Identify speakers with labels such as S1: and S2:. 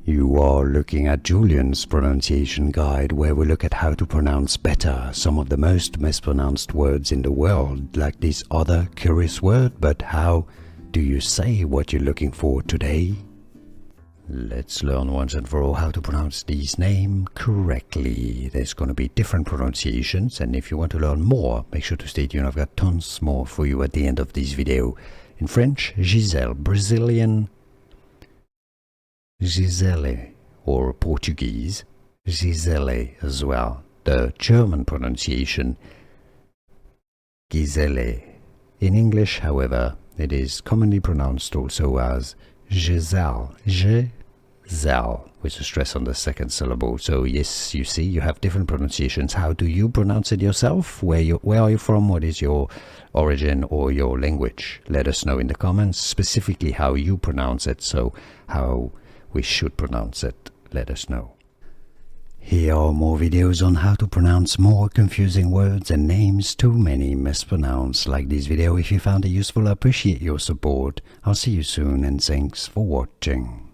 S1: You are looking at Julian's pronunciation guide, where we look at how to pronounce better some of the most mispronounced words in the world, like this other curious word, but how do you say what you're looking for today? Let's learn once and for all how to pronounce these names correctly. There's going to be different pronunciations, and if you want to learn more, make sure to stay tuned. I've got tons more for you at the end of this video. In French, Gisele, Brazilian, Gisele, or Portuguese, Gisele as well. The German pronunciation, Gisele. In English, however, it is commonly pronounced also as Gisele, Gisele, with a stress on the second syllable. So yes, you see, you have different pronunciations. How do you pronounce it yourself? Where are you from? What is your origin or your language? Let us know in the comments specifically how you pronounce it, so how we should pronounce it. Let us know. Here are more videos on how to pronounce more confusing words and names too many mispronounced. Like this video if you found it useful. I appreciate your support. I'll see you soon, and thanks for watching.